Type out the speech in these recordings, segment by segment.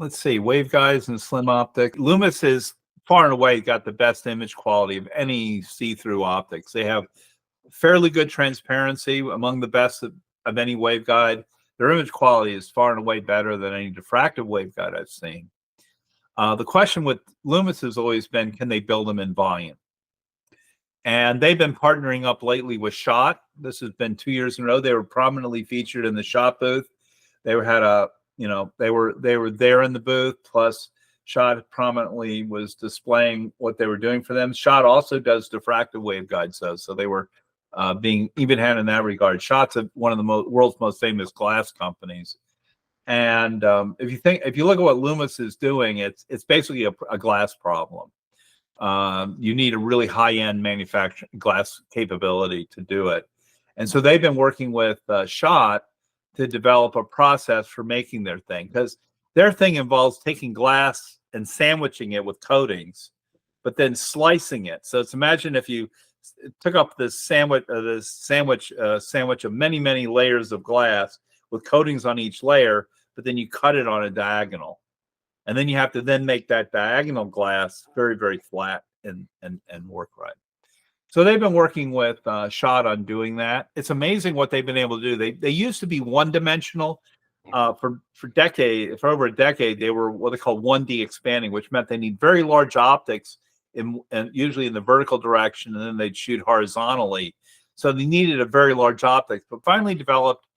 let's see, waveguides and slim optic. Lumus is far and away got the best image quality of any see-through optics. They have fairly good transparency, among the best of any waveguide. Their image quality is far and away better than any diffractive waveguide I've seen. The question with Lumus has always been, can they build them in volume? And they've been partnering up lately with Schott. This has been 2 years in a row. They were prominently featured in the Schott booth. They had a, they were there in the booth. Plus, Schott prominently was displaying what they were doing for them. Schott also does diffractive waveguides, though, so they were being even-handed in that regard. Schott's one of the world's most famous glass companies. And if you look at what Lumus is doing, it's basically a glass problem. You need a really high-end manufacturing glass capability to do it. And so they've been working with Schott to develop a process for making their thing, because their thing involves taking glass and sandwiching it with coatings, but then slicing it. So it's, imagine if you took up this sandwich of many, many layers of glass with coatings on each layer, but then you cut it on a diagonal. And then you have to then make that diagonal glass very, very flat and work right. So they've been working with Schott on doing that. It's amazing what they've been able to do. They used to be one-dimensional. For over a decade, they were what they call 1D expanding, which meant they need very large optics, and usually in the vertical direction, and then they'd shoot horizontally. So they needed a very large optic, but finally developed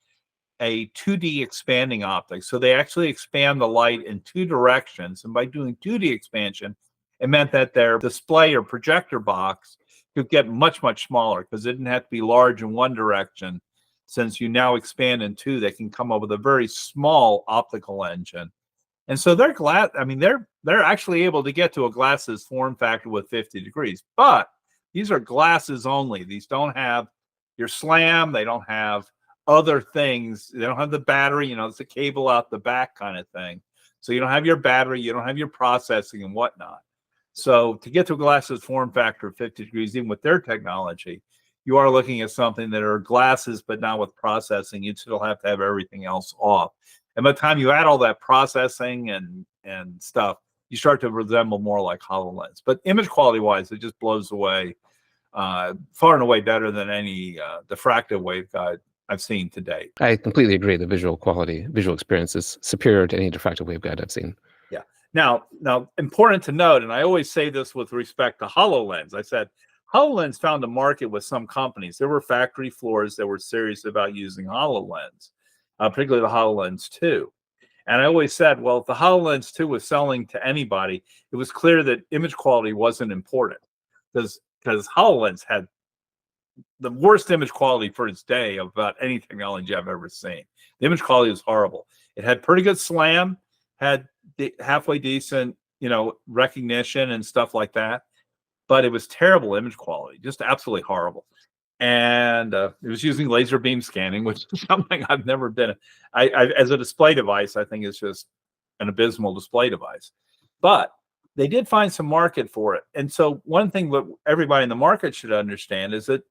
a 2D expanding optic. So they actually expand the light in two directions. And by doing 2D expansion, it meant that their display or projector box could get much, much smaller, because it didn't have to be large in one direction. Since you now expand in two, they can come up with a very small optical engine. And so they're glad, I mean, they're actually able to get to a glasses form factor with 50 degrees, but these are glasses only. These don't have your slam. They don't have other things. They don't have the battery, it's a cable out the back kind of thing. So you don't have your battery, you don't have your processing and whatnot. So to get to a glasses form factor of 50 degrees, even with their technology, you are looking at something that are glasses, but not with processing. You'd still have to have everything else off. And by the time you add all that processing and stuff, you start to resemble more like HoloLens. But image quality-wise, it just blows away, far and away better than any diffractive waveguide I've seen to date. I completely agree. The visual quality, visual experience is superior to any diffractive waveguide I've seen. Yeah. Now, important to note, and I always say this with respect to HoloLens, I said, HoloLens found a market with some companies. There were factory floors that were serious about using HoloLens, particularly the HoloLens 2. And I always said, well, if the HoloLens 2 was selling to anybody, it was clear that image quality wasn't important, because HoloLens had the worst image quality for its day of about any technology I've ever seen. The image quality was horrible. It had pretty good slam, had halfway decent, recognition and stuff like that, but it was terrible image quality, just absolutely horrible. And it was using laser beam scanning, which is something I've never been. As a display device, I think it's just an abysmal display device. But they did find some market for it. And so one thing that everybody in the market should understand is that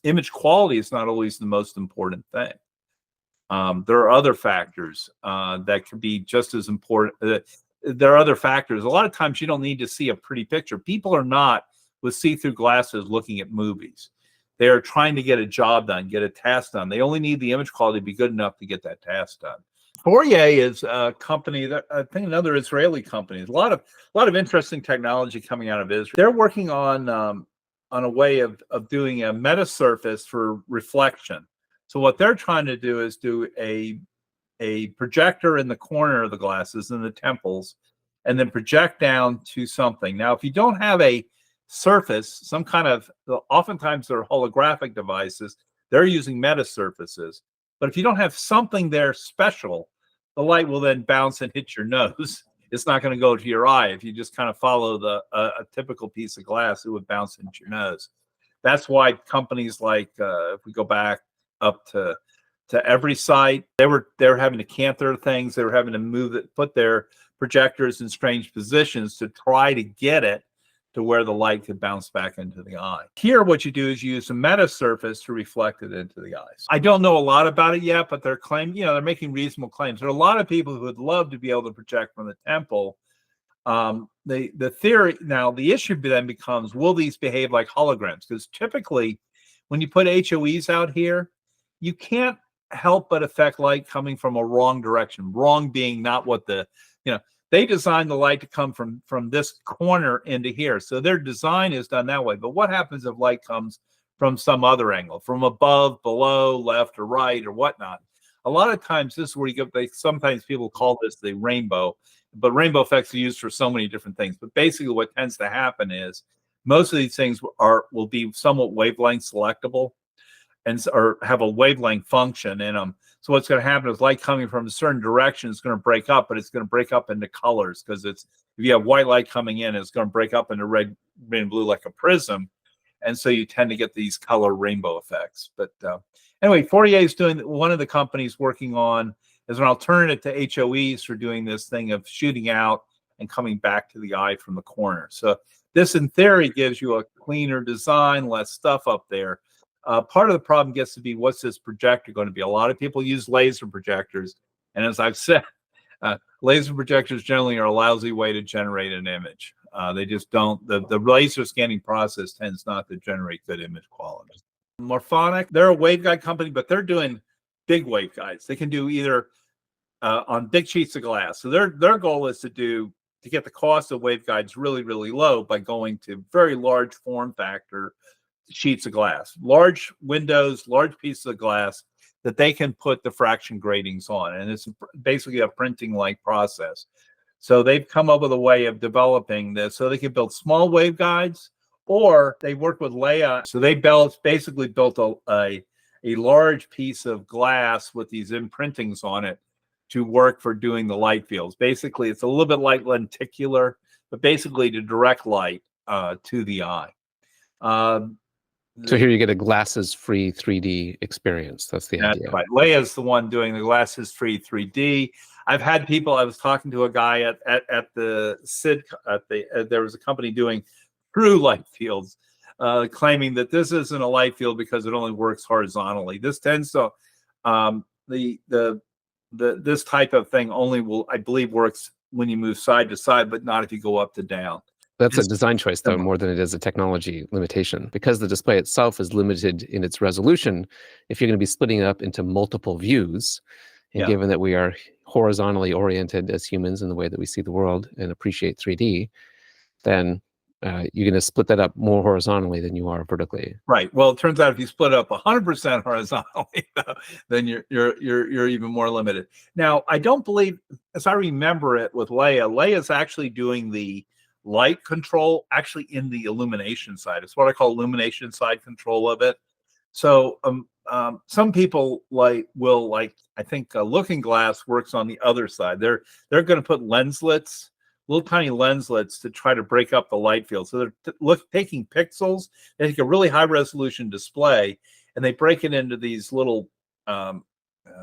image quality is not always the most important thing. There are other factors that could be just as important. There are other factors. A lot of times you don't need to see a pretty picture. People are not with see-through glasses looking at movies. They are trying to get a job done, get a task done. They only need the image quality to be good enough to get that task done. Fourier is a company that I think another Israeli company. A lot of interesting technology coming out of Israel. They're working on a way of doing a Metasurface for reflection. So what they're trying to do is do a projector in the corner of the glasses in the temples, and then project down to something. Now, if you don't have a surface, some kind of, oftentimes they're holographic devices, they're using Metasurfaces. But if you don't have something there special, the light will then bounce and hit your nose. It's not going to go to your eye. If you just kind of follow a typical piece of glass, it would bounce into your nose. That's why companies like, if we go back up to every site, they were having to canter things. They were having to put their projectors in strange positions to try to get it to where the light could bounce back into the eye. Here, what you do is you use a Metasurface to reflect it into the eyes. I don't know a lot about it yet, but they're claiming, they're making reasonable claims. There are a lot of people who would love to be able to project from the temple. The theory, now the issue then becomes, will these behave like holograms? Because typically when you put HOEs out here, you can't help but affect light coming from a wrong direction. Wrong being not what they designed the light to come from this corner into here. So their design is done that way. But what happens if light comes from some other angle, from above, below, left, or right, or whatnot? A lot of times this is where you get, sometimes people call this the rainbow, but rainbow effects are used for so many different things. But basically what tends to happen is most of these things will be somewhat wavelength selectable or have a wavelength function in them. So what's going to happen is light coming from a certain direction is going to break up, but it's going to break up into colors, because if you have white light coming in, it's going to break up into red, green, and blue like a prism. And so you tend to get these color rainbow effects. But anyway, Fourier is one of the companies working on as an alternative to HOEs for doing this thing of shooting out and coming back to the eye from the corner. So this, in theory, gives you a cleaner design, less stuff up there. Part of the problem gets to be, what's this projector going to be? A lot of people use laser projectors. And as I've said, laser projectors generally are a lousy way to generate an image. They just don't, the laser scanning process tends not to generate good image quality. Morphonics, they're a waveguide company, but they're doing big waveguides. They can do either on big sheets of glass. So their goal is to get the cost of waveguides really, really low by going to very large form factor sheets of glass, large windows, large pieces of glass that they can put diffraction gratings on. And it's basically a printing like process. So they've come up with a way of developing this so they can build small waveguides, or they work with Leia. So they basically built a large piece of glass with these imprintings on it to work for doing the light fields. Basically, it's a little bit like lenticular, but basically to direct light to the eye. So here you get a glasses-free 3D experience. That's the idea. Right. Leia's the one doing the glasses-free 3D. I've had people. I was talking to a guy at the CID. There was a company doing true light fields, claiming that this isn't a light field because it only works horizontally. This tends to this type of thing only I believe works when you move side to side, but not if you go up to down. That's a design choice, though, more than it is a technology limitation. Because the display itself is limited in its resolution, if you're going to be splitting it up into multiple views, and given that we are horizontally oriented as humans in the way that we see the world and appreciate 3D, then you're going to split that up more horizontally than you are vertically. Right. Well, it turns out if you split up 100% horizontally, then you're even more limited. Now, I don't believe, as I remember it with Leia's actually doing the light control actually in the illumination side. It's what I call illumination side control of it. So some people I think Looking Glass works on the other side. They're going to put lenslets, little tiny lenslets, to try to break up the light field. So they're taking pixels. They take a really high resolution display and they break it into these little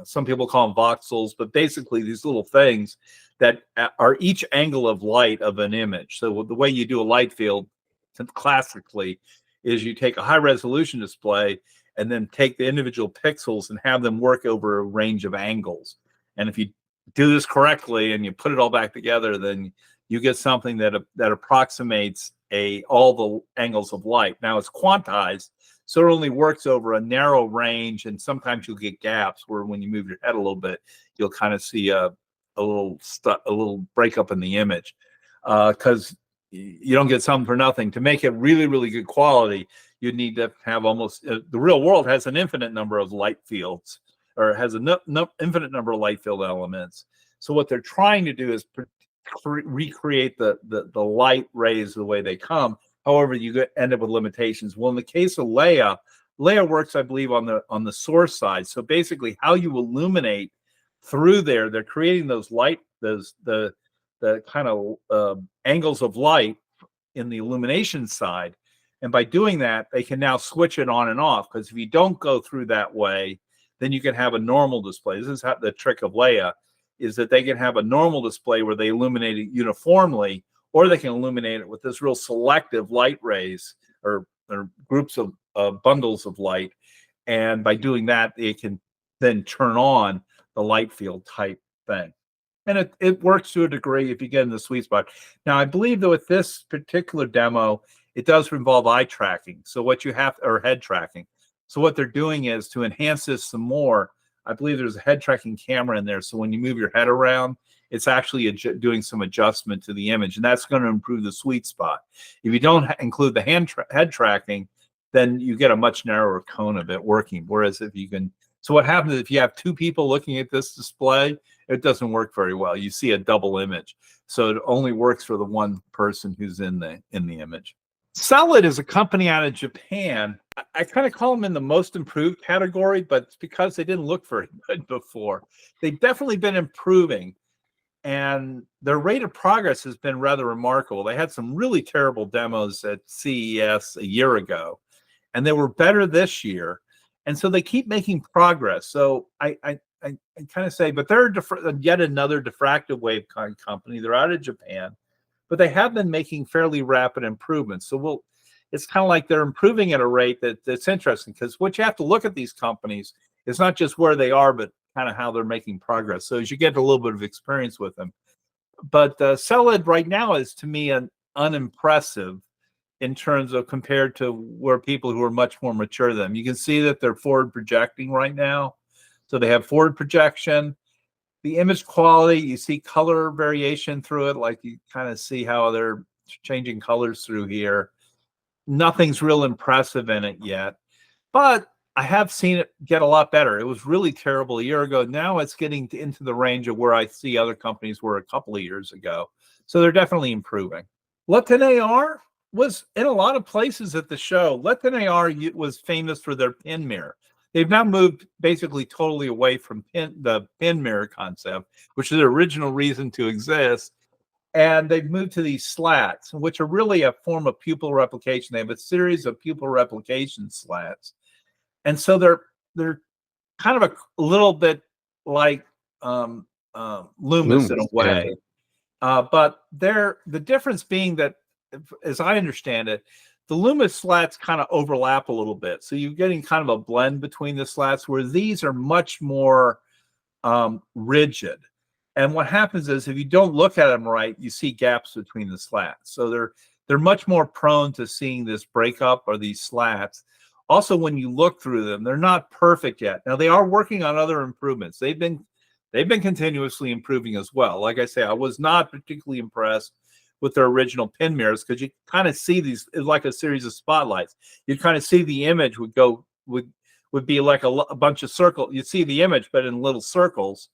some people call them voxels, but basically these little things that are each angle of light of an image. So the way you do a light field classically is you take a high resolution display and then take the individual pixels and have them work over a range of angles. And if you do this correctly and you put it all back together, then you get something that approximates all the angles of light. Now it's quantized, so it only works over a narrow range, and sometimes you'll get gaps where when you move your head a little bit, you'll kind of see a little breakup in the image, because you don't get something for nothing. To make it really, really good quality, you need to have almost the real world has an infinite number of light fields, or has an infinite number of light field elements. So what they're trying to do is recreate the light rays the way they come. However, you end up with limitations. Well, in the case of Leia works, I believe, on the source side. So basically, how you illuminate through there, they're creating those the kind of angles of light in the illumination side, and by doing that, they can now switch it on and off. Because if you don't go through that way, then you can have a normal display. This is how the trick of Leia is, that they can have a normal display where they illuminate it uniformly, or they can illuminate it with this real selective light rays or groups of bundles of light. And by doing that, it can then turn on the light field type thing. And it works to a degree if you get in the sweet spot. Now, I believe that with this particular demo, it does involve eye tracking. So what you have, or head tracking. So what they're doing is to enhance this some more. I believe there's a head tracking camera in there. So when you move your head around, it's actually doing some adjustment to the image, and that's going to improve the sweet spot. If you don't include the head tracking, then you get a much narrower cone of it working. Whereas if you can, so what happens if you have two people looking at this display, it doesn't work very well. You see a double image. So it only works for the one person who's in the image. Cellid is a company out of Japan. I kind of call them in the most improved category, but it's because they didn't look very good before. They've definitely been improving, and their rate of progress has been rather remarkable. They had some really terrible demos at CES a year ago, and they were better this year. And so they keep making progress. So I kind of say, but they're yet another diffractive wave company. They're out of Japan, but they have been making fairly rapid improvements. So it's kind of like they're improving at a rate that's interesting, because what you have to look at these companies is not just where they are, but kind of how they're making progress. So as you get a little bit of experience with them. But Cellid right now is, to me, an unimpressive in terms of compared to where people who are much more mature than them. You can see that they're forward projecting right now. So they have forward projection. The image quality, you see color variation through it, like you kind of see how they're changing colors through here. Nothing's real impressive in it yet, but I have seen it get a lot better. It was really terrible a year ago. Now it's getting into the range of where I see other companies were a couple of years ago. So they're definitely improving. LetinAR was in a lot of places at the show. LetinAR was famous for their pin mirror. They've now moved basically totally away from the pin mirror concept, which is the original reason to exist. And they've moved to these slats, which are really a form of pupil replication. They have a series of pupil replication slats. And so they're kind of a little bit like Lumus in a way. Yeah. But the difference being that, as I understand it, the Lumus slats kind of overlap a little bit. So you're getting kind of a blend between the slats, where these are much more rigid. And what happens is, if you don't look at them right, you see gaps between the slats. So they're much more prone to seeing this breakup or these slats. Also, when you look through them, they're not perfect yet. Now, they are working on other improvements. They've been continuously improving as well. Like I say, I was not particularly impressed with their original pin mirrors, because you kind of see these like a series of spotlights. You kind of see the image would be like a bunch of circles. You'd see the image, but in little circles.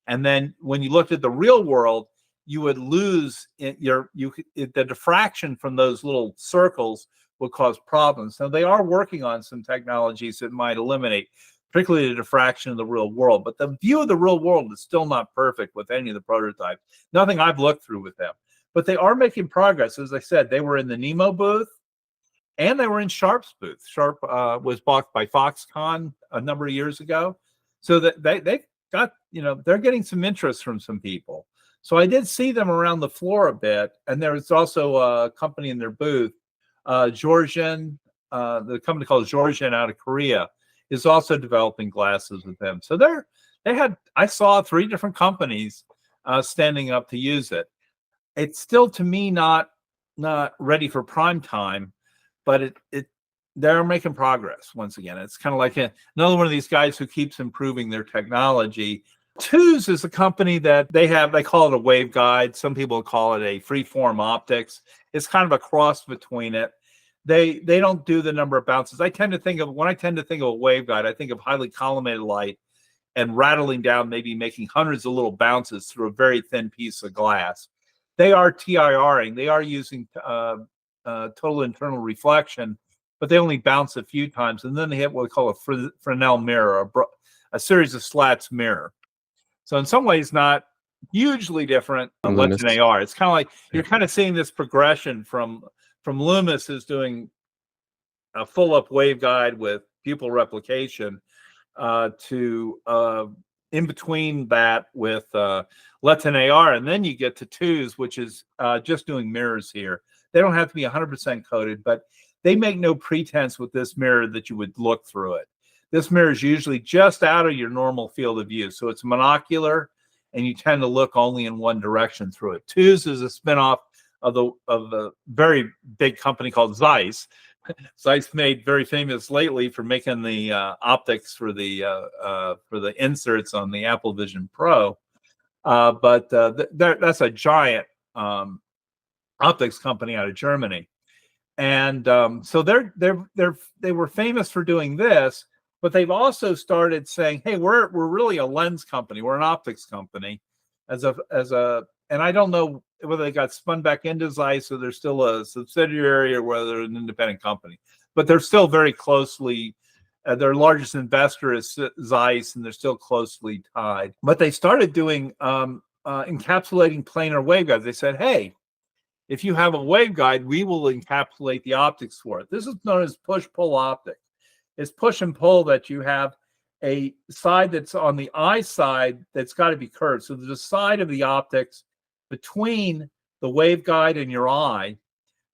And then when you looked at the real world, you would lose the diffraction from those little circles would cause problems. So they are working on some technologies that might eliminate, particularly the diffraction of the real world. But the view of the real world is still not perfect with any of the prototypes. Nothing I've looked through with them. But they are making progress. As I said, they were in the Nemo booth, and they were in Sharp's booth. Sharp was bought by Foxconn a number of years ago. So that they got, they're getting some interest from some people. So I did see them around the floor a bit. And there was also a company in their booth, Georgian, the company called Georgian out of Korea, is also developing glasses with them. So I saw 3 different companies standing up to use it. It's still, to me, not ready for prime time, but they're making progress. Once again, it's kind of like another one of these guys who keeps improving their technology. Tooz is a company that they call it a waveguide. Some people call it a freeform optics. It's kind of a cross between it. They don't do the number of bounces. When I tend to think of a waveguide, I think of highly collimated light and rattling down, maybe making hundreds of little bounces through a very thin piece of glass. They are TIRing. They are using total internal reflection, but they only bounce a few times, and then they have what we call a Fresnel mirror, a series of slats mirror. So in some ways, not hugely different from LetinAR. It's kind of like you're kind of seeing this progression from Lumus is doing a full-up waveguide with pupil replication to in between that with LetinAR, and then you get to Tooz, which is just doing mirrors here. They don't have to be 100% coated, but they make no pretense with this mirror that you would look through it. This mirror is usually just out of your normal field of view, so it's monocular, and you tend to look only in one direction through it. Tooz is a spinoff of the very big company called Zeiss. Zeiss made very famous lately for making the optics for the inserts on the Apple Vision Pro, but that's a giant optics company out of Germany, and so they were famous for doing this, but they've also started saying, "Hey, we're really a lens company. We're an optics company," and I don't know whether they got spun back into Zeiss or they're still a subsidiary or whether they're an independent company, but they're still very closely, their largest investor is Zeiss, and they're still closely tied. But they started doing encapsulating planar waveguides. They said, hey, if you have a waveguide, we will encapsulate the optics for it. This is known as push-pull optics. It's push and pull, that you have a side that's on the eye side that's got to be curved. So there's a side of the optics between the waveguide and your eye.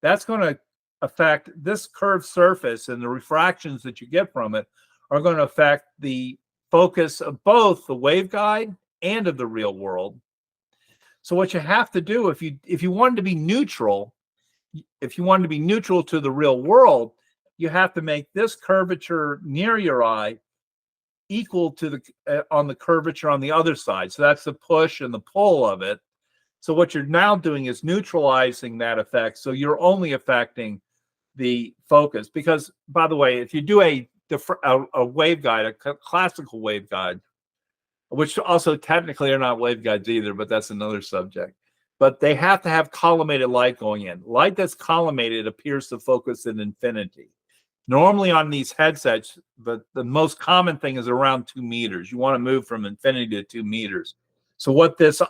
That's going to affect this curved surface, and the refractions that you get from it are going to affect the focus of both the waveguide and of the real world. So what you have to do, if you want to be neutral, to the real world, you have to make this curvature near your eye equal to the on the curvature on the other side. So that's the push and the pull of it. So what you're now doing is neutralizing that effect. So you're only affecting the focus. Because, by the way, if you do a waveguide, a classical waveguide, which also technically are not waveguides either, but that's another subject. But they have to have collimated light going in. Light that's collimated appears to focus in infinity. Normally on these headsets, the most common thing is around 2 meters. You want to move from infinity to 2 meters. So what this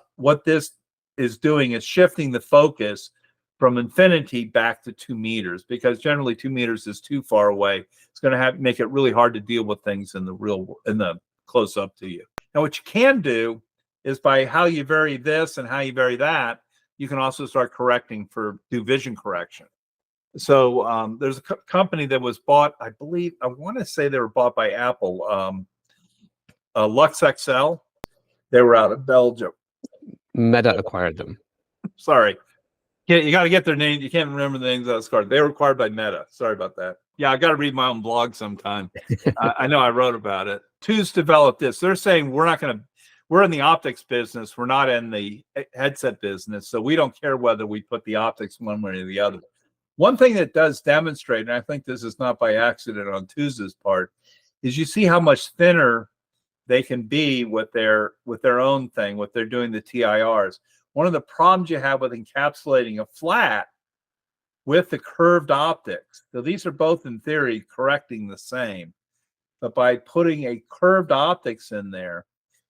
is doing is shifting the focus from infinity back to 2 meters, because generally 2 meters is too far away. It's going to make it really hard to deal with things in the close up to you. Now, what you can do is, by how you vary this and how you vary that, you can also start do vision correction. So there's a company that was bought, I want to say they were bought by Apple, Lux XL. They were out of Belgium. Meta acquired them. Sorry. You got to get their name. You can't remember the names out of this card. They were acquired by Meta. Sorry about that. Yeah, I got to read my own blog sometime. I know I wrote about it. Tooz developed this. They're saying we're in the optics business. We're not in the headset business. So we don't care whether we put the optics one way or the other. One thing that does demonstrate, and I think this is not by accident on Tooz's part, is you see how much thinner they can be with their own thing, what they're doing, the TIRs. One of the problems you have with encapsulating a flat with the curved optics, so these are both in theory correcting the same, but by putting a curved optics in there,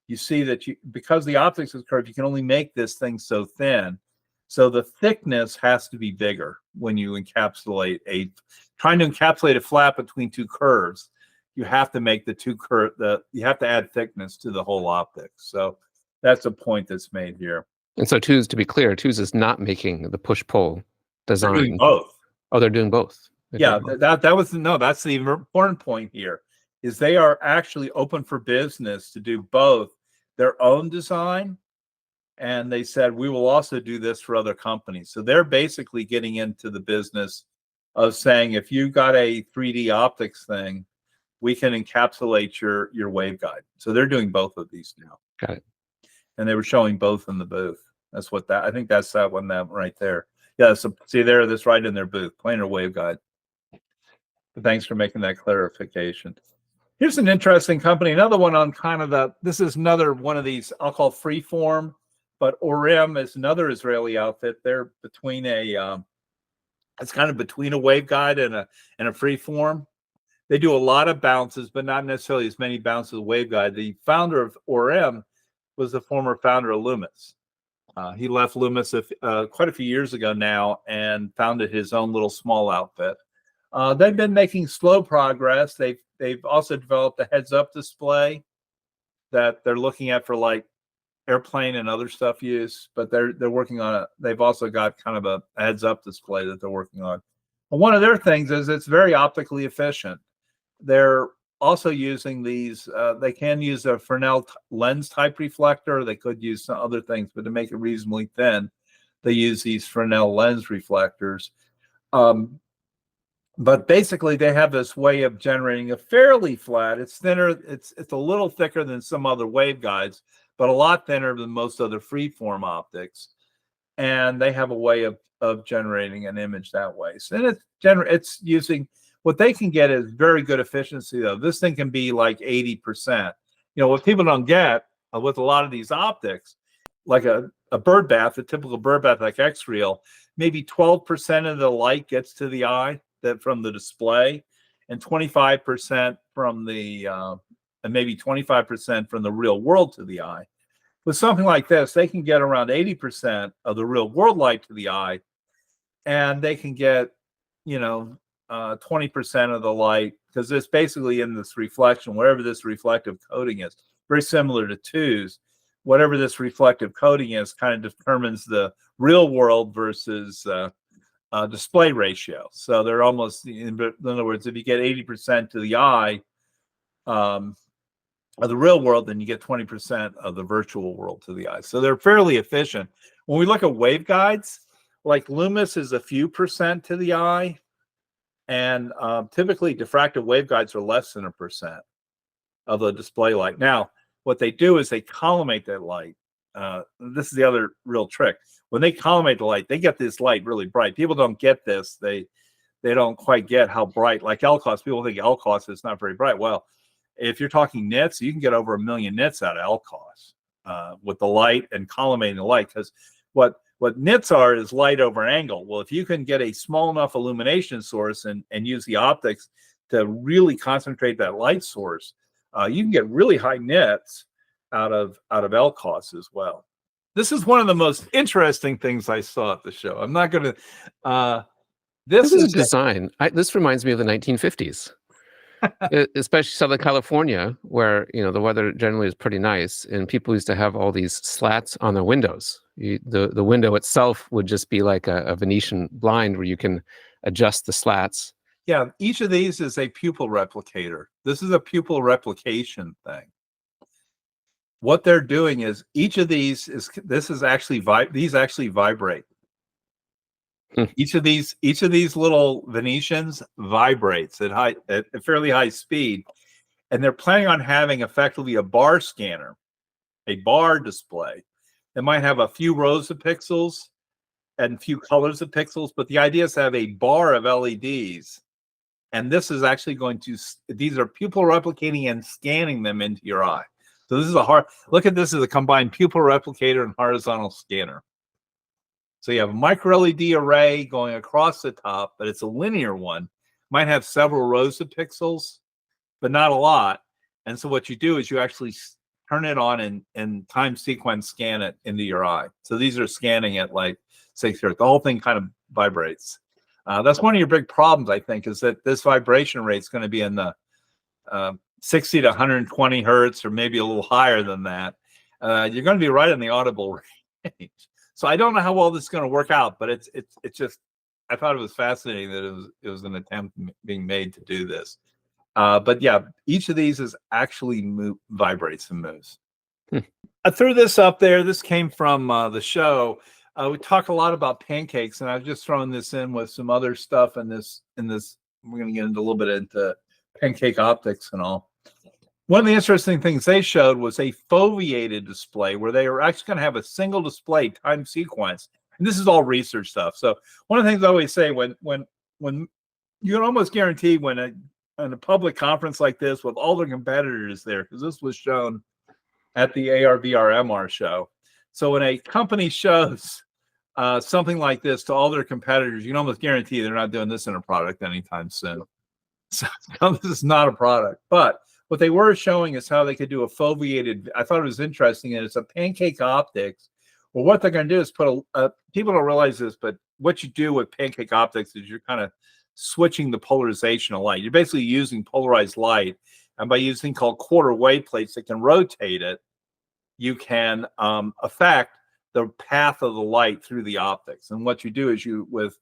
you see that because the optics is curved, you can only make this thing so thin. So the thickness has to be bigger when you trying to encapsulate a flat between two curves. You have to make you have to add thickness to the whole optics. So that's a point that's made here. And so Tooz, to be clear, Tooz is not making the push-pull design. They're doing both. Oh, they're doing both. That's the important point here, is they are actually open for business to do both their own design, and they said we will also do this for other companies. So they're basically getting into the business of saying, if you got a 3D optics thing, we can encapsulate your waveguide. So they're doing both of these now. Got it. And they were showing both in the booth. I think that's that one right there. Yeah, so see there, that's right in their booth, planar waveguide. But thanks for making that clarification. Here's an interesting company, another one on kind of this is another one of these I'll call freeform, but Oorym is another Israeli outfit. They're between it's kind of between a waveguide and a freeform. They do a lot of bounces, but not necessarily as many bounces as a waveguide. The founder of Oorym was the former founder of Lumus. He left Lumus quite a few years ago now and founded his own little small outfit. They've been making slow progress. They've also developed a heads-up display that they're looking at for like airplane and other stuff use, but they're working on it. They've also got kind of a heads-up display that they're working on. But one of their things is it's very optically efficient. They're also using these, they can use a Fresnel lens type reflector. They could use some other things, but to make it reasonably thin, they use these Fresnel lens reflectors. But basically they have this way of generating a fairly flat, it's thinner, it's a little thicker than some other waveguides, but a lot thinner than most other freeform optics. And they have a way of generating an image that way. So it's using, what they can get is very good efficiency though. This thing can be like 80%. You know, what people don't get with a lot of these optics, like a bird bath, a typical bird bath like X-Reel, maybe 12% of the light gets to the eye that from the display, and 25% from the and maybe 25% from the real world to the eye. With something like this, they can get around 80% of the real world light to the eye, and they can get, you know, 20% of the light, because it's basically in this reflection, whatever this reflective coating is, very similar to Tooz. Whatever this reflective coating is kind of determines the real world versus display ratio. So they're almost, in other words, if you get 80% to the eye of the real world, then you get 20% of the virtual world to the eye. So they're fairly efficient. When we look at waveguides, like Lumus is a few percent to the eye, and typically diffractive waveguides are less than 1% of the display light. Now, what they do is they collimate that light. This is the other real trick. When they collimate the light, they get this light really bright. People don't get this. They don't quite get how bright, like LCOS. People think LCOS is not very bright. Well, if you're talking nits, you can get over 1 million nits out of LCOS with the light and collimating the light. Because what nits are is light over angle. Well, if you can get a small enough illumination source and use the optics to really concentrate that light source, you can get really high nits out of LCOS as well. This is one of the most interesting things I saw at the show. I'm not going to. This is a design. This reminds me of the 1950s, especially Southern California, where the weather generally is pretty nice, and people used to have all these slats on their windows. The window itself would just be like a Venetian blind where you can adjust the slats. Yeah, each of these is a pupil replicator. This is a pupil replication thing. What they're doing is each of these actually vibrate. Each of these little Venetians vibrates at a fairly high speed, and they're planning on having effectively a bar scanner, a bar display. It might have a few rows of pixels and a few colors of pixels, but the idea is to have a bar of LEDs. And this is actually these are pupil replicating and scanning them into your eye. So this is look at this as a combined pupil replicator and horizontal scanner. So you have a micro LED array going across the top, but it's a linear one. Might have several rows of pixels, but not a lot. And so what you do is you actually turn it on and time sequence scan it into your eye. So these are scanning at like 6 hertz. The whole thing kind of vibrates. That's one of your big problems, I think, is that this vibration rate is going to be in the 60 to 120 hertz, or maybe a little higher than that. You're going to be right in the audible range. So I don't know how well this is going to work out, but it's just, I thought it was fascinating that it was an attempt being made to do this. But yeah, each of these is actually vibrates and moves. I threw this up there. This came from the show. We talk a lot about pancakes, and I've just thrown this in with some other stuff in this. We're going to get into a little bit into pancake optics and all. One of the interesting things they showed was a foveated display where they were actually going to have a single display time sequence. And this is all research stuff. So one of the things I always say when you can almost guarantee when a public conference like this with all the competitors there, because this was shown at the AR/VR/MR show. So when a company shows something like this to all their competitors, you can almost guarantee they're not doing this in a product anytime soon. So this is not a product. But what they were showing is how they could do a foveated. I thought it was interesting, and it's a pancake optics. Well, what they're going to do is put people don't realize this, but what you do with pancake optics is you're kind of switching the polarization of light. You're basically using polarized light And by using called quarter wave plates that can rotate it, you can affect the path of the light through the optics. And what you do is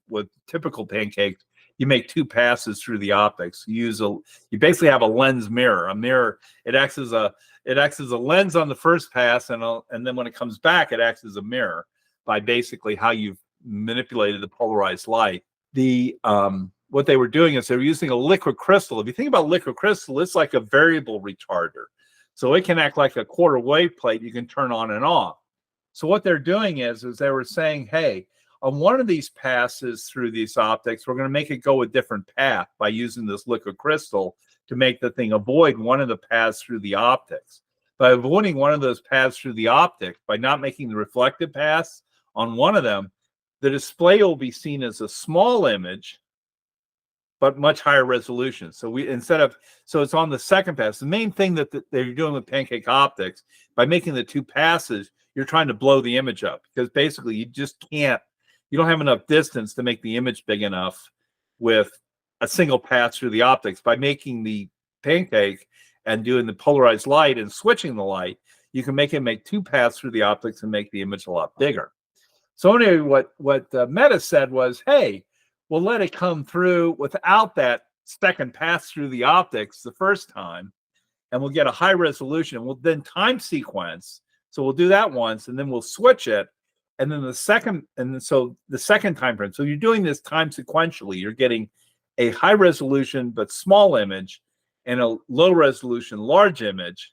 with typical pancakes, you make 2 passes through the optics. You basically have a lens mirror. A mirror, it acts as a lens on the first pass, and then when it comes back, it acts as a mirror by basically how you've manipulated the polarized light. What they were doing is they were using a liquid crystal. If you think about liquid crystal, it's like a variable retarder. So it can act like a quarter wave plate you can turn on and off. So what they're doing is they were saying, hey, on one of these passes through these optics, we're going to make it go a different path by using this liquid crystal to make the thing avoid one of the paths through the optics. By avoiding one of those paths through the optic, by not making the reflective pass on one of them, the display will be seen as a small image, but much higher resolution. So it's on the second pass. The main thing that they're doing with pancake optics, by making the 2 passes, you're trying to blow the image up, because basically you don't have enough distance to make the image big enough with a single pass through the optics. By making the pancake and doing the polarized light and switching the light, you can make 2 passes through the optics and make the image a lot bigger. So anyway, what Meta said was, hey, we'll let it come through without that second pass through the optics the first time, and we'll get a high resolution. We'll then time sequence. So we'll do that once, and then we'll switch it. And then the second time frame. So you're doing this time sequentially. You're getting a high resolution but small image and a low resolution large image.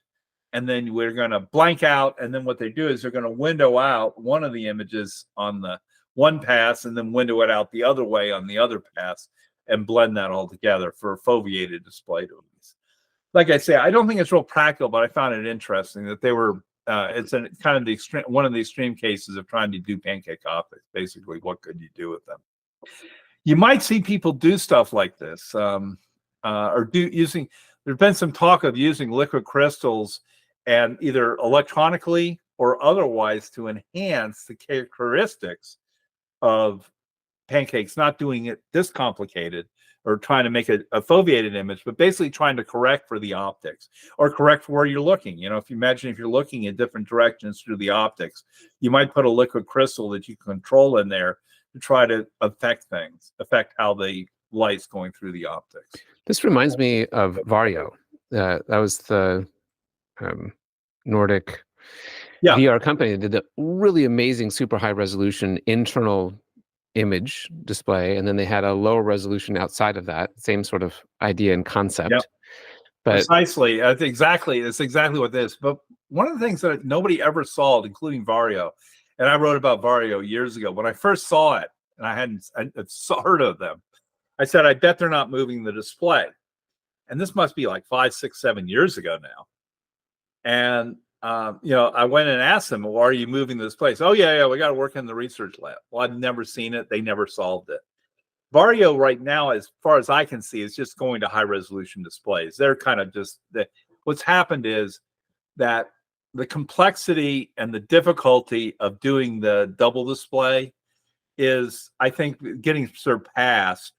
And then we're going to blank out. And then what they do is they're going to window out one of the images on the one pass and then window it out the other way on the other pass and blend that all together for a foveated display. Like I say, I don't think it's real practical, but I found it interesting that they were, it's kind of one of the extreme cases of trying to do pancake optics. Basically, what could you do with them? You might see people do stuff like this, there's been some talk of using liquid crystals and either electronically or otherwise to enhance the characteristics of pancakes, not doing it this complicated or trying to make a foveated image, but basically trying to correct for the optics or correct for where you're looking. If you imagine if you're looking in different directions through the optics, you might put a liquid crystal that you control in there to try to affect how the light's going through the optics. This reminds me of Vario. That was the Nordic VR company that did a really amazing super high resolution internal image display, and then they had a lower resolution outside of that. Same sort of idea and concept. Yep. But precisely, it's exactly what this. But one of the things that nobody ever solved, including Vario, and I wrote about Vario years ago when I first saw it, and I hadn't heard of them. I said, I bet they're not moving the display. And this must be like 5, 6, 7 years ago now. And, I went and asked them, well, are you moving the displays? Oh, yeah, we got to work in the research lab. Well, I've never seen it. They never solved it. Vario right now, as far as I can see, is just going to high resolution displays. They're kind of what's happened is that the complexity and the difficulty of doing the double display is, I think, getting surpassed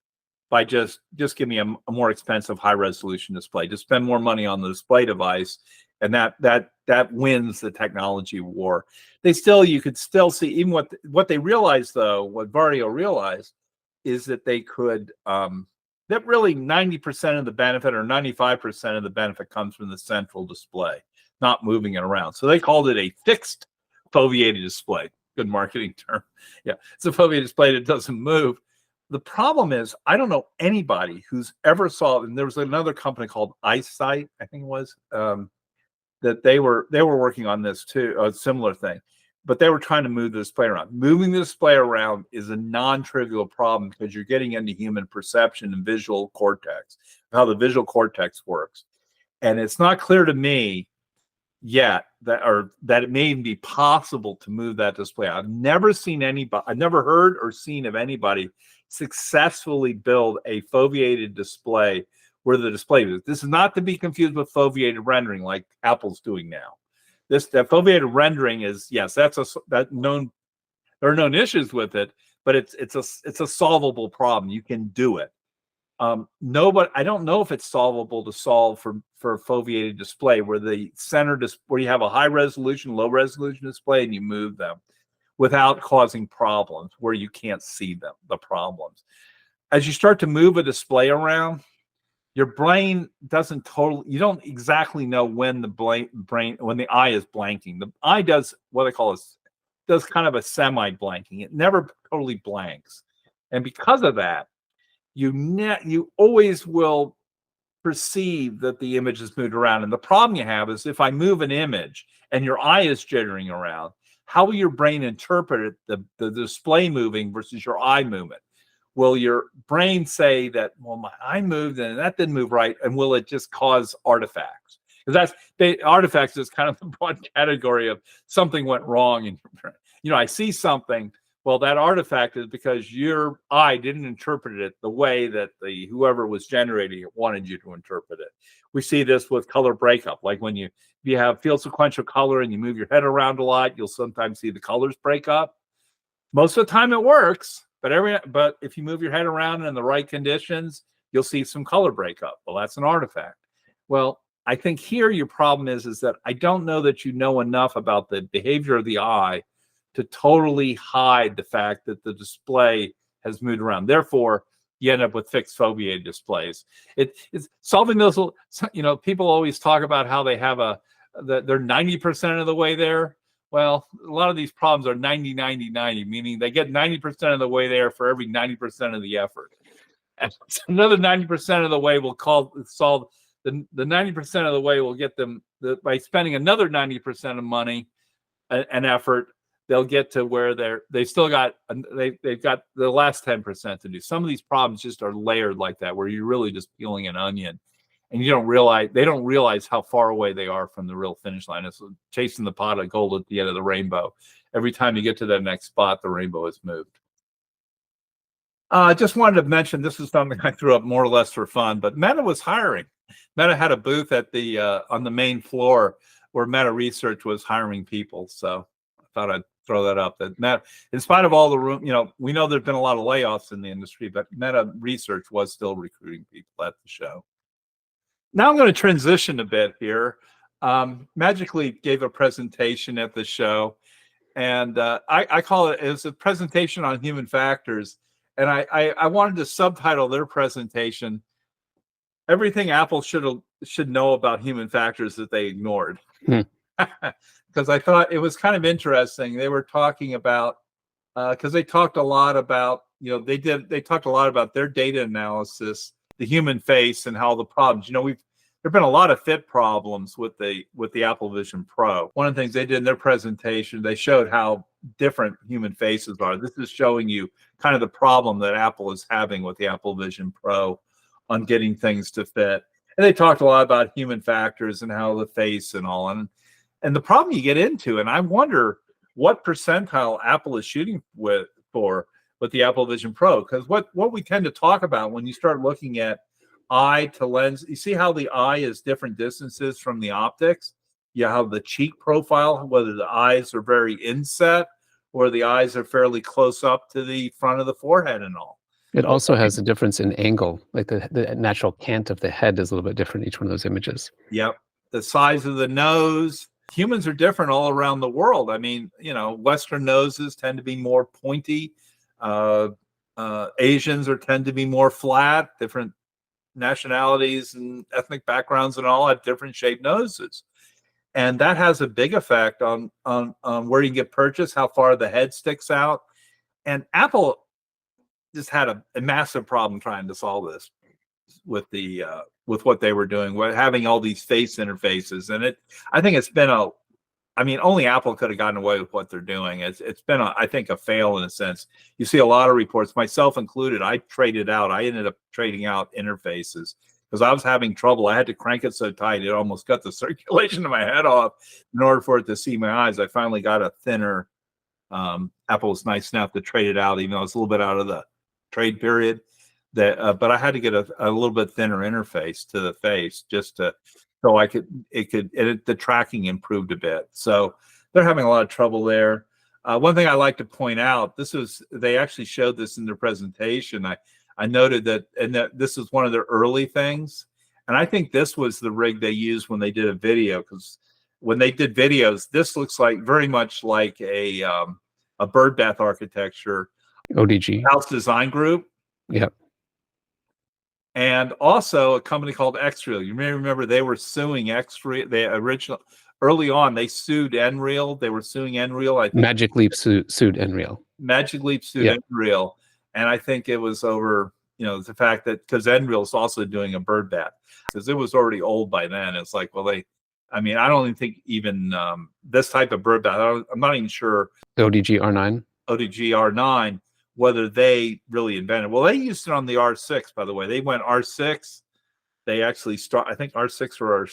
by just give me a more expensive high resolution display. Just spend more money on the display device, and that wins the technology war. You could still see, even what they realized though, what Vario realized is that they could that really 90% of the benefit or 95% of the benefit comes from the central display, not moving it around. So they called it a fixed foveated display. Good marketing term. Yeah, it's a foveated display that doesn't move. The problem is, I don't know anybody who's ever saw, and there was another company called EyeSight, I think it was, that they were working on this too, a similar thing, but they were trying to move the display around. Moving the display around is a non-trivial problem because you're getting into human perception and visual cortex, how the visual cortex works. And it's not clear to me yet that it may even be possible to move that display. I've never heard or seen of anybody successfully build a foveated display where the display is. This is not to be confused with foveated rendering like Apple's doing now. That foveated rendering is, yes, there are known issues with it, but it's a solvable problem. You can do it. I don't know if it's solvable to solve for for a foveated display, where the where you have a high resolution, low resolution display, and you move them without causing problems where you can't see them, the problems. As you start to move a display around, your brain doesn't you don't exactly know when when the eye is blanking. The eye does what I call does kind of a semi-blanking. It never totally blanks. And because of that, you always will perceive that the image is moved around. And the problem you have is if I move an image and your eye is jittering around, how will your brain interpret it, the display moving versus your eye movement? Will your brain say that, well, my eye moved and that didn't move right, and will it just cause artifacts? Because artifacts is kind of the broad category of something went wrong in your brain. I see something. Well, that artifact is because your eye didn't interpret it the way that whoever was generating it wanted you to interpret it. We see this with color breakup. Like when you have field sequential color and you move your head around a lot, you'll sometimes see the colors break up. Most of the time it works, but if you move your head around in the right conditions, you'll see some color breakup. Well, that's an artifact. Well, I think here your problem is that I don't know that you know enough about the behavior of the eye to totally hide the fact that the display has moved around. Therefore, you end up with fixed foveated displays. It's solving those. People always talk about how they have they're 90% of the way there. Well, a lot of these problems are 90, 90, 90, meaning they get 90% of the way there for every 90% of the effort. And another 90% of the way will solve the 90% of the way will get them by spending another 90% of money and effort. They'll get to where they've got the last 10% to do. Some of these problems just are layered like that, where you're really just peeling an onion, and they don't realize how far away they are from the real finish line. It's chasing the pot of gold at the end of the rainbow. Every time you get to that next spot, the rainbow is moved. I just wanted to mention, this is something I threw up more or less for fun, but Meta was hiring. Meta had a booth at on the main floor where Meta Research was hiring people. So I thought I'd throw that up. That Meta, in spite of all the room, we know there's been a lot of layoffs in the industry, but Meta Research was still recruiting people at the show. Now I'm going to transition a bit here. Magically gave a presentation at the show, and I call it's a presentation on human factors. And I wanted to subtitle their presentation, "Everything Apple should know about human factors that they ignored." Because I thought it was kind of interesting. They were talking about because they talked a lot about they talked a lot about their data analysis, the human face, and how the problems. There've been a lot of fit problems with the Apple Vision Pro. One of the things they did in their presentation, they showed how different human faces are. This is showing you kind of the problem that Apple is having with the Apple Vision Pro on getting things to fit. And they talked a lot about human factors and how the face and all. And the problem you get into, and I wonder what percentile Apple is shooting for the Apple Vision Pro, because what we tend to talk about when you start looking at eye to lens, you see how the eye is different distances from the optics. You have the cheek profile, whether the eyes are very inset or the eyes are fairly close up to the front of the forehead and all. It also has a difference in angle, like the natural cant of the head is a little bit different in each one of those images. Yep. The size of the nose. Humans are different all around the world. I mean, Western noses tend to be more pointy. Asians tend to be more flat. Different nationalities and ethnic backgrounds and all have different shaped noses. And that has a big effect on where you get purchased, how far the head sticks out. And Apple just had a massive problem trying to solve this with what they were doing, with having all these face interfaces. And I think it's been only Apple could have gotten away with what they're doing. It's been I think a fail in a sense. You see a lot of reports, myself included. I ended up trading out interfaces because I was having trouble. I had to crank it so tight it almost cut the circulation of my head off in order for it to see my eyes. I finally got a thinner. Apple was nice enough to trade it out, even though it's a little bit out of the trade period. But I had to get a little bit thinner interface to the face just to so the tracking improved a bit. So they're having a lot of trouble there. One thing I like to point out, they actually showed this in their presentation. I noted that this is one of their early things, And I think this was the rig they used when they did a video, because when they did videos, this looks like very much like a birdbath architecture. ODG. House Design Group. Yep. And also a company called X-Reel. You may remember they were suing X-Reel. Early on, they sued Nreal. They were suing Nreal. I think Magic Leap sued Nreal. Magic Leap sued Nreal. And I think it was over, the fact that because Nreal is also doing a bird bath, because it was already old by then. It's like, well, I don't even think even this type of bird bath, I'm not even sure. ODG R9. ODG R9, whether they really invented. Well, they used it on the R6, by the way. They went R6. They actually I think R6 or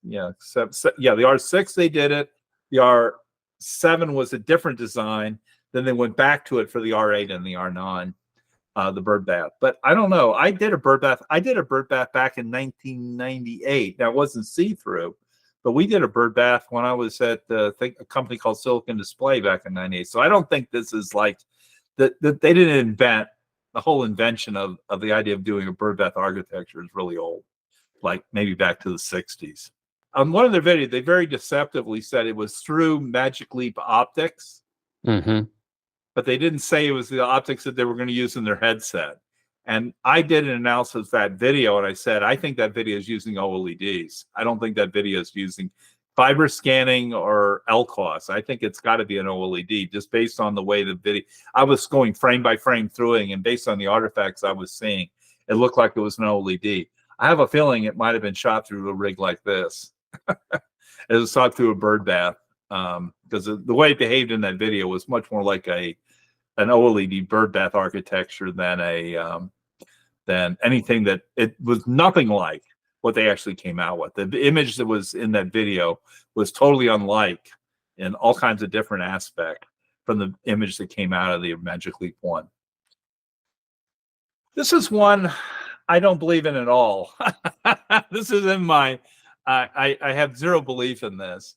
the R6 they did it. The R7 was a different design. Then they went back to it for the R8 and the R9, the bird bath. But I don't know. I did a bird bath back in 1998. Now, it wasn't see-through, but we did a bird bath when I was at a company called Silicon Display back in 98. So I don't think this is like that they didn't invent the whole invention of the idea of doing a bird bath architecture is really old, like maybe back to the 60s. On one of their videos, they very deceptively said it was through Magic Leap optics, but they didn't say it was the optics that they were going to use in their headset. And I did an analysis of that video, and I said, I think that video is using OLEDs. I don't think that video is using fiber scanning or LCOS. I think it's got to be an OLED, just based on the way the video. I was going frame by frame through it, and based on the artifacts I was seeing, it looked like it was an OLED. I have a feeling it might have been shot through a rig like this. It was shot through a bird bath, because the way it behaved in that video was much more like an OLED bird bath architecture than anything that it was nothing like what they actually came out with. The image that was in that video was totally unlike in all kinds of different aspects from the image that came out of the Magic Leap 1. This is one I don't believe in at all. This is in my, I have zero belief in this.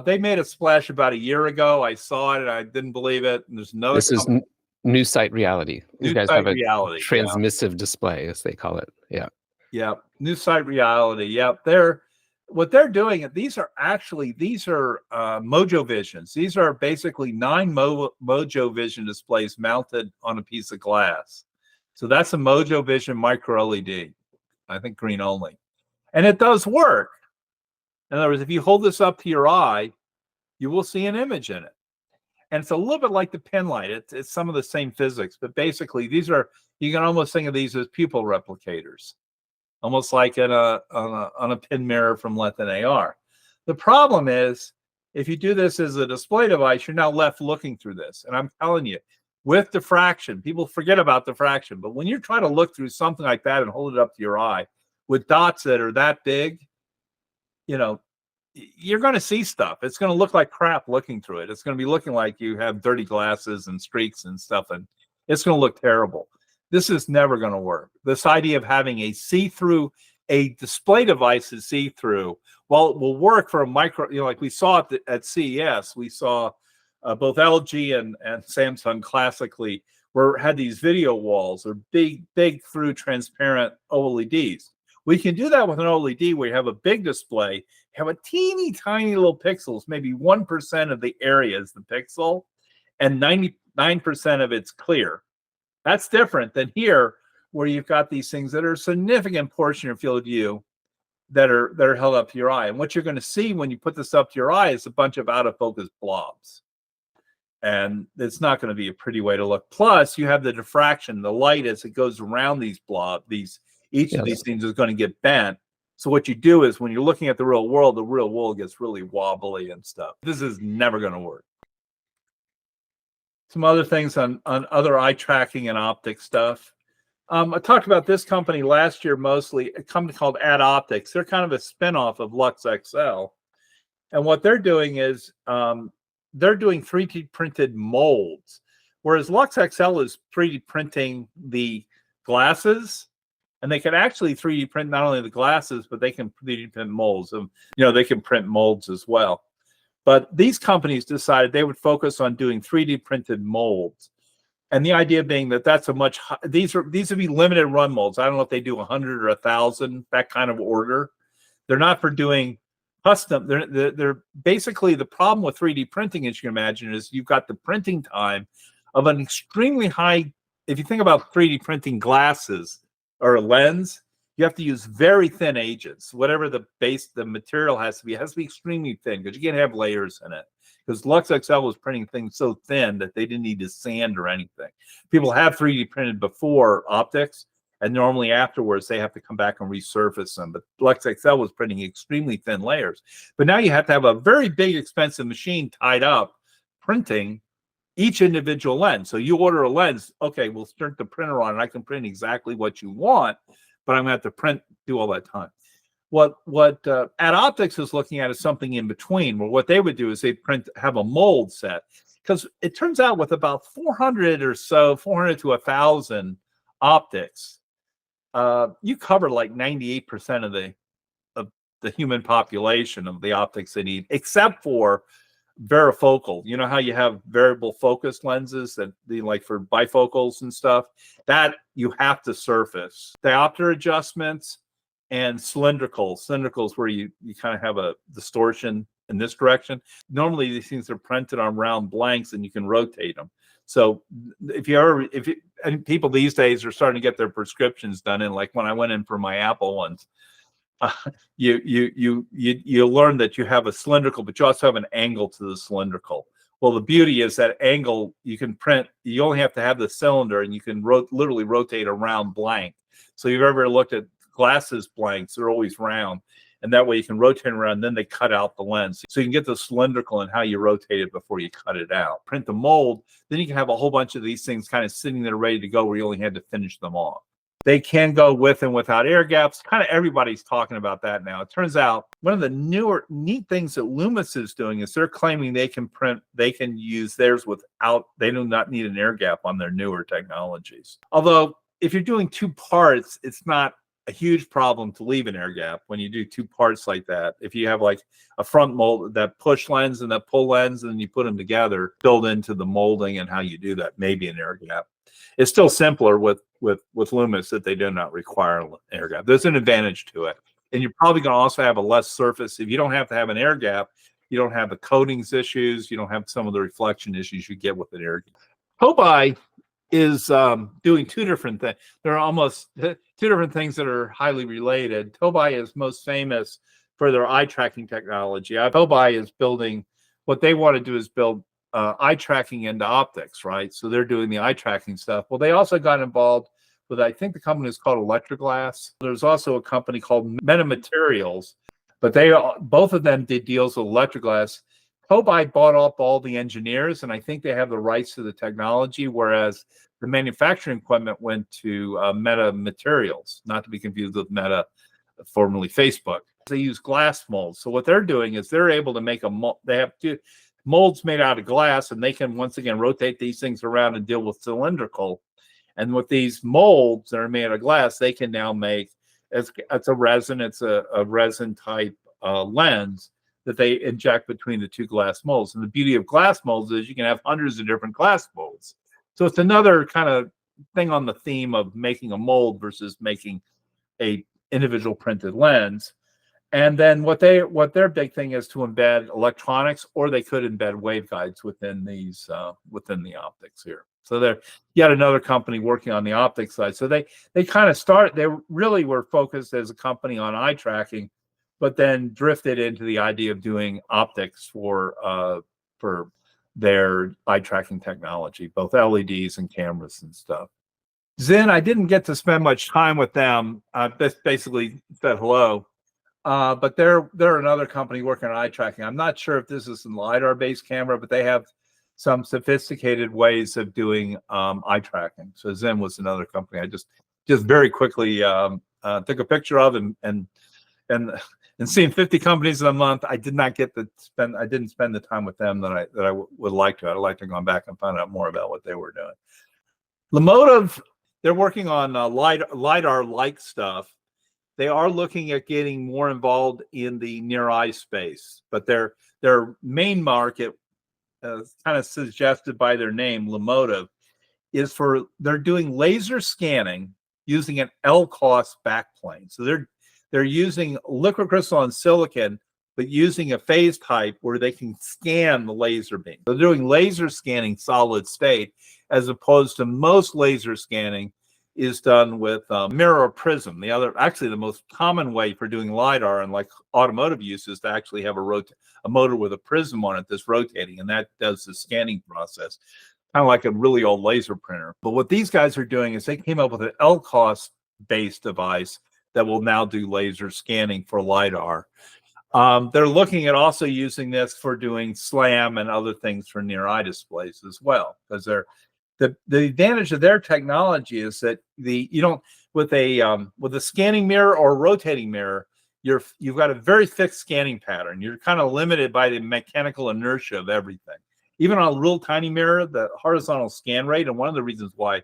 They made a splash about a year ago. I saw it and I didn't believe it. And there's another. This is NewSight Reality. These guys have a Reality, transmissive display, as they call it. Yeah. Yeah. NewSight Reality. Yep. What they're doing. These are Mojo Visions. These are basically 9 Mojo Vision displays mounted on a piece of glass. So that's a Mojo Vision micro LED. I think green only, and it does work. In other words, if you hold this up to your eye, you will see an image in it. And it's a little bit like the pin light. It's some of the same physics, but basically you can almost think of these as pupil replicators, almost like on a pin mirror from LetinAR. The problem is, if you do this as a display device, you're now left looking through this. And I'm telling you, with diffraction, people forget about diffraction, but when you're trying to look through something like that and hold it up to your eye with dots that are that big, you're going to see stuff. It's going to look like crap looking through it. It's going to be looking like you have dirty glasses and streaks and stuff, and it's going to look terrible. This is never going to work. This idea of having a display device is see-through, while it will work for a micro, like we saw at CES, we saw both LG and Samsung classically had these video walls or big through transparent OLEDs. We can do that with an OLED where you have a big display, have a teeny tiny little pixels, maybe 1% of the area is the pixel, and 99% of it's clear. That's different than here, where you've got these things that are a significant portion of field of view that are held up to your eye. And what you're going to see when you put this up to your eye is a bunch of out of focus blobs. And it's not going to be a pretty way to look. Plus, you have the diffraction, the light as it goes around these blobs, each of these things is going to get bent. So what you do is when you're looking at the real world gets really wobbly and stuff. This is never going to work. Some other things on other eye tracking and optic stuff. I talked about this company last year mostly, a company called AddOptics. They're kind of a spinoff of LuxXL. And what they're doing is they're doing 3D printed molds, whereas LuxXL is 3D printing the glasses. And they can actually 3D print not only the glasses, but they can 3D print molds. They can print molds as well. But these companies decided they would focus on doing 3D printed molds. And the idea being that that's a much these would be limited run molds. I don't know if they do 100 or 1,000, that kind of order. They're not for doing custom. They're basically, the problem with 3D printing, as you can imagine, is you've got the printing time of an extremely high. If you think about 3D printing glasses or a lens, you have to use very thin agents. Whatever the material has to be, it has to be extremely thin because you can't have layers in it. Because Lux XL was printing things so thin that they didn't need to sand or anything. People have 3D printed before optics, and normally afterwards they have to come back and resurface them. But Lux XL was printing extremely thin layers. But now you have to have a very big, expensive machine tied up printing each individual lens. So you order a lens, okay, we'll start the printer on, and I can print exactly what you want, but I'm going to have to do all that time. What AddOptics is looking at is something in between, where what they would do is they'd have a mold set, because it turns out with about 400 or so, 400 to 1,000 optics, you cover like 98% of the human population of the optics they need, except for varifocal. You know how you have variable focus lenses that like for bifocals and stuff, that you have to surface. Diopter adjustments and cylindricals where you kind of have a distortion in this direction. Normally these things are printed on round blanks and you can rotate them. So and people these days are starting to get their prescriptions done in, like when I went in for my Apple ones, you learn that you have a cylindrical, but you also have an angle to the cylindrical. Well, the beauty is that angle you can print. You only have to have the cylinder, and you can literally rotate a round blank. So if you've ever looked at glasses blanks, they're always round, and that way you can rotate around, then they cut out the lens. So you can get the cylindrical and how you rotate it before you cut it out. Print the mold, then you can have a whole bunch of these things kind of sitting there ready to go, where you only had to finish them off. They can go with and without air gaps. Kind of everybody's talking about that now. It turns out one of the newer neat things that Lumus is doing is they're claiming they can use theirs without, they do not need an air gap on their newer technologies. Although if you're doing two parts, it's not a huge problem to leave an air gap when you do two parts like that. If you have like a front mold, that push lens and that pull lens, and you put them together, build into the molding and how you do that, maybe an air gap. It's still simpler with Lumus that they do not require an air gap. There's an advantage to it. And you're probably going to also have a less surface. If you don't have to have an air gap, you don't have the coatings issues. You don't have some of the reflection issues you get with an air gap. Tobii is doing two different things. There are almost two different things that are highly related. Tobii is most famous for their eye tracking technology. Tobii is building, what they want to do is build eye tracking into optics, right? So they're doing the eye tracking stuff. Well, they also got involved with, I think the company is called Electroglass. There's also a company called Metamaterials, but both of them did deals with Electroglass. Tobii bought up all the engineers, and I think they have the rights to the technology, whereas the manufacturing equipment went to Metamaterials, not to be confused with Meta, formerly Facebook. They use glass molds. So what they're doing is they're able to make they have two molds made out of glass, and they can once again rotate these things around and deal with cylindrical. And with these molds that are made out of glass, they can now make, it's a resin type lens that they inject between the two glass molds. And the beauty of glass molds is you can have hundreds of different glass molds. So it's another kind of thing on the theme of making a mold versus making a individual printed lens. And then what their big thing is to embed electronics, or they could embed waveguides within these within the optics here. So they're yet another company working on the optics side. So they kind of they really were focused as a company on eye tracking, but then drifted into the idea of doing optics for their eye tracking technology, both LEDs and cameras and stuff. Zinn, I didn't get to spend much time with them. I basically said hello. But they're another company working on eye tracking. I'm not sure if this is a LiDAR-based camera, but they have some sophisticated ways of doing eye tracking. So Zinn was another company I just very quickly took a picture of, and seeing 50 companies in a month, I didn't spend the time with them that I would like to. I'd like to go back and find out more about what they were doing. Lumotive, they're working on LiDAR-like stuff. They are looking at getting more involved in the near eye space, but their main market, kind of suggested by their name, Lumotive, is they're doing laser scanning using an LCOS backplane. So they're using liquid crystalline silicon, but using a phase type where they can scan the laser beam. They're doing laser scanning solid state, as opposed to most laser scanning is done with mirror or prism. Actually, the most common way for doing LiDAR and like automotive use is to actually have a motor with a prism on it that's rotating, and that does the scanning process, kind of like a really old laser printer. But what these guys are doing is they came up with an LCOS-based device that will now do laser scanning for LiDAR. They're looking at also using this for doing SLAM and other things for near eye displays as well, because the advantage of their technology is that with a scanning mirror or a rotating mirror, you've got a very fixed scanning pattern. You're kind of limited by the mechanical inertia of everything. Even on a real tiny mirror, the horizontal scan rate, and one of the reasons why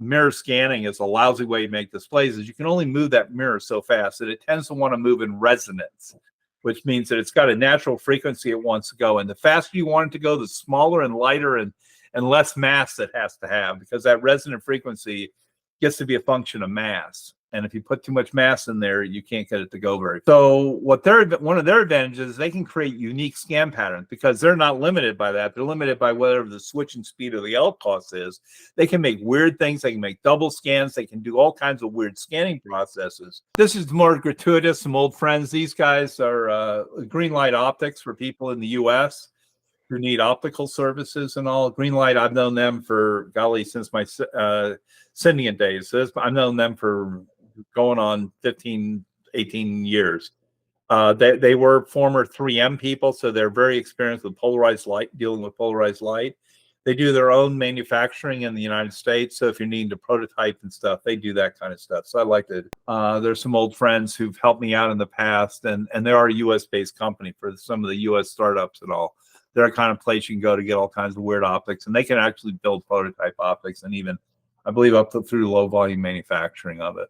mirror scanning is a lousy way to make displays is you can only move that mirror so fast that it tends to want to move in resonance, which means that it's got a natural frequency it wants to go. And the faster you want it to go, the smaller and lighter and less mass it has to have, because that resonant frequency gets to be a function of mass. And if you put too much mass in there, you can't get it to go very far. So one of their advantages is they can create unique scan patterns, because they're not limited by that. They're limited by whatever the switching speed of the LCOS is. They can make weird things. They can make double scans. They can do all kinds of weird scanning processes. This is more gratuitous, some old friends. These guys are Greenlight Optics for people in the US who need optical services and all. Greenlight, I've known them for, golly, since my Syndiant days. So I've known them for going on 15, 18 years. They were former 3M people, so they're very experienced with polarized light, dealing with polarized light. They do their own manufacturing in the United States, so if you're needing to prototype and stuff, they do that kind of stuff. So I like it. There's some old friends who've helped me out in the past, and they are a US-based company for some of the US startups and all. They're a kind of place you can go to get all kinds of weird optics, and they can actually build prototype optics and even, I believe, up through low volume manufacturing of it.